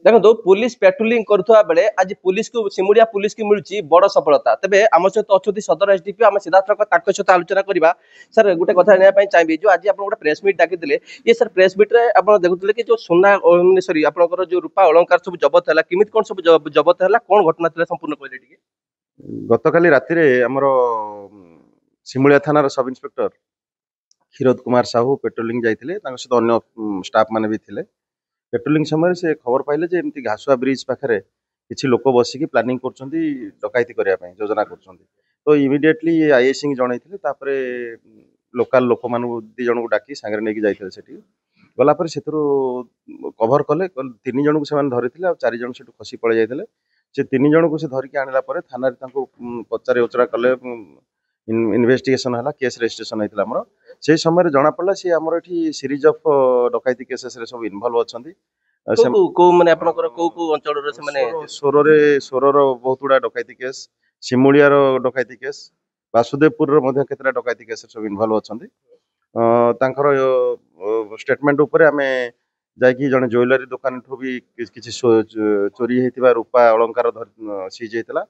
देखो police patrolling करुवा बेले आज पुलिस को सिमुड़िया पुलिस की मिलूची बड़ सफलता तेज आम सहित अच्छा सदर एसडीपी आम सीधा सहित आलोचना करवा सर गोटे कथा जानापी चाहिए जो आज आप प्रेस मीट डाकी ये सर प्रेस मीट रे आप देखुले कि जो सोना सॉरी आपंकर जो रूपा अलंकार सब जबत है किमित कौन सब जबत है कौन घटना था संपूर्ण कहले गतकाली राति आमर सिमुलिया थानार sub inspector Kshirod Kumar Sahu patrolling जाते सहित अन्य स्टाफ मैंने भी थे पेट्रोलिंग समय से खबर पाइले जे एमती घासुआ ब्रिज पाखे किसी लोक बसिकी प्लानिंग कर डकैती करने योजना कर तो इमिडिएटली आईएससी जनते लोकाल लोक मान दी जन को डाकी सांगे नहीं जाते गलापर से कभर कले तीन जन को धरी आ 4 जन से खसी पड़े जाते से 3 जन को धरिकी आणला थाना पचारे उचरा कले इन्वेस्टिगेशन है केस रेजिस्ट्रेशन होता है से समय जना पड़ा सी आमर ये सीरीज ऑफ डकैती केसेस रे सब इनवॉल्व अच्छा सोरर बहुत गुड़ा डकैती केस सिमुलिया डकैती केस वासुदेवपुर केतटा डकैती केस सब इनवॉल्व अच्छा स्टेटमेंट उपर आम जाकि जड़े ज्वेलरी दुकान ठू भी किसी चोरी होता रूपा अलंकार सीज होता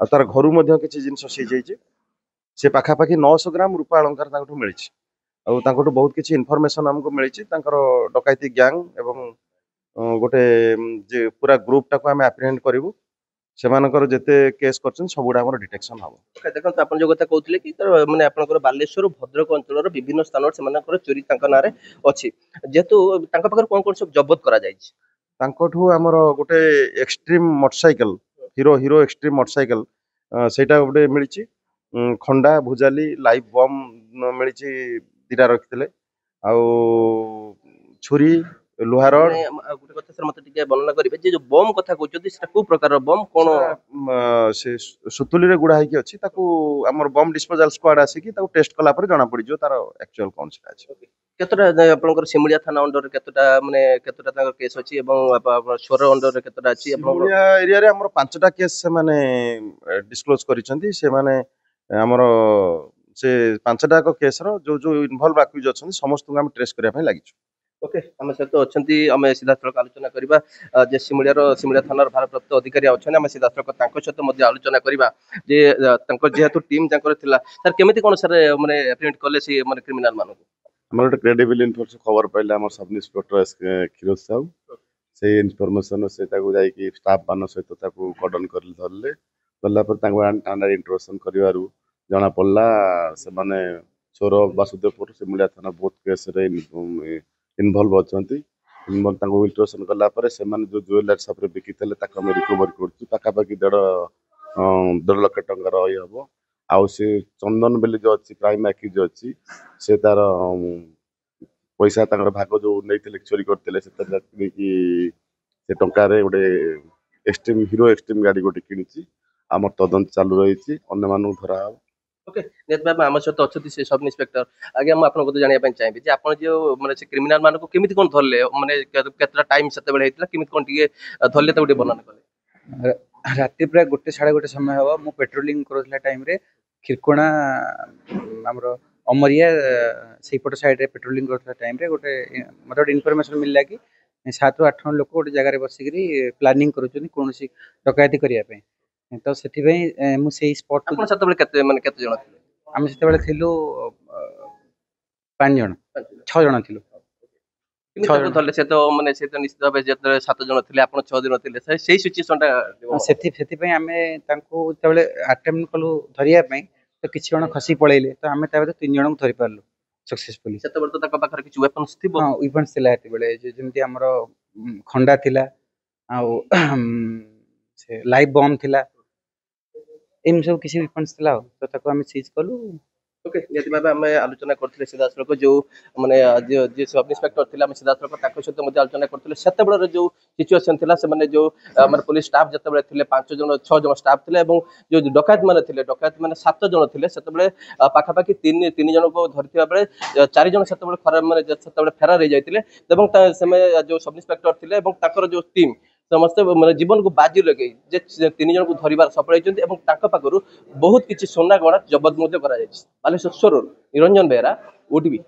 तार घर किसी जिन सीज से पाखापाखि 900 ग्राम रूपा अलंकार मिली बहुत किसी इनफॉरमेशन आमको मिली डकैती गैंग एवं गोटे पूरा ग्रुप टाक आम एप्रिहेंड करूँ से जिते केस कर सब गुड़ा डिटेक्शन हम देखो आप जो कथा कहते कि मैंने आपंकर बालेश्वर भद्रक अंचल विभिन्न स्थान से चोरी ना अच्छी जेहेतु कौन कौन सब जबत कर गोटे extreme motorcycle hero hero extreme motorcycle सेटा गोटे मिली खंडा भुजाली लाइव बम मिली 2टा रखी छुरी लुहार गोटे कथा सर मत वर्णना करेंगे जे जो बम कथा कहते को प्रकार बम कौन से सुतुली रे गुड़ा होगी अच्छी आमर बम डिस्पोजाल स्क्वाड आसिक टेस्ट कला जना पड़ तार एक्चुअल कौन से केतटा आपनकर सिमुलिया थाना अंडर केतटा माने केतटा केस अछि एवं सोर अंडर केतटा अछि सिमुलिया एरिया रे हमर 5टा केस से माने डिस्क्लोज करिसंती से माने हमर से 5टा को केस रो जो जो इन्वॉल्व एक्यूज अछन समस्त को हम ट्रेस करिया पय लागि ओके आम सहित अच्छा आम सीधासख आलोचना करवा जे सिमुलिया थानार भारप्राप्त अधिकारी अच्छा आम सीधासख सहित आलोचना करवा जेहेतु टीम सर केमी कौन सर मैंने एप्रिहेंड कले सी माने क्रिमिनल मान गोटे क्रेडिबल इनफॉरमेशन खबर पाइले आम सब इन्स्पेक्टर क्षीरोद साहू से इनफॉरमेशन से जाकि स्टाफ मान सहित कर्डन कर धरले गलापर थाना इंट्रोडक्शन कर जना पड़ा से माने चोर वासुदेवपुर सिमुलिया थाना बहुत केस इनवॉल्व अच्छा इंट्रोडक्शन कलापर से जो ज्वेलरी सब बिकी आम रिकवर करपाखापाखि 1.5 लाख टंकार ये हम आउ से चंदन बेले जो अच्छी प्राइम एक्यूज अच्छी से तार पैसा भाग जो नहीं चोरी करते से टंकार गोटे एक्सट्रीम हीरो एक्सट्रीम गाड़ी गोटे किणी आम तदंत चालू रही अन्य धरा ओके निहत आम सहित अच्छा सब इन्स्पेक्टर आगे मुझे जानापी चाहिए आप जो मैंने क्रिमिनाल मान को केमी कौन धरले मैंने केतटा टाइम से केमी कौन टे धरले वर्णना कले राति प्राय 1:30 समय हम मु पेट्रोलिंग करूला टाइम रे खिरकोणा हमरो अमरिया सेपट साइड रे पेट्रोलिंग करूला टाइम रे गोटे मत गोटे इनफॉरमेशन मिलला कि 7 ରୁ 8 लोक गोटे जगह बसिक प्लानिंग करूछन कौन डकैती करने तो से मु से स्पॉट को सतबेले केते माने केते जण थिले आम सेतेबेले थिलु 5 जण 6 जण थिलु छह धरले से तो माने से तो निश्चित भाबे जते 7 जण थिले आपण 6 दिन थिले सेही सिचुएशन ता सेति पई आमे तांको तबेले अटेम्प्ट कलु धरिया पई तो किछि जण खसी पळेले तो आमे ताबे 3 जण को धरि पारलु सक्सेसफुली सेतेबेले तो ताका पाखर किछि वेपन्स थिबो हां वेपन्स थिला हेतेबेले जेमति हमरो खंडा थिला आ से लाइव बम थिला इन सब किसी वेपन्स थिला तो ताको आमे सीज कलु ओके नियति भाबे हम आलोचना करथिले सीधासख जो माने जे सब इंस्पेक्टर थिला हम सीधासख ताको सहित मध्ये आलोचना करथिले सेतेबेले जो सिचुएशन थिला से माने जो माने पुलिस स्टाफ जतेबेले थिले 5 जण 6 जण स्टाफ थिले एवं जो डकैत माने 7 जण थिले सेतेबेले पाखापाखि 3 जण को धरथिबा बेले 4 जण सेतेबेले खराब माने सेतेबेले फेरार हो जाइतिले एवं जो सब इंस्पेक्टर थिले एवं ताकर जो टीम समस्त मैंने जीवन को बाजी लगे 3 जन को धरबार सफल होती बहुत किसी सोना गहना जबत बालेश्वर निरंजन बेहरा ओटीवी।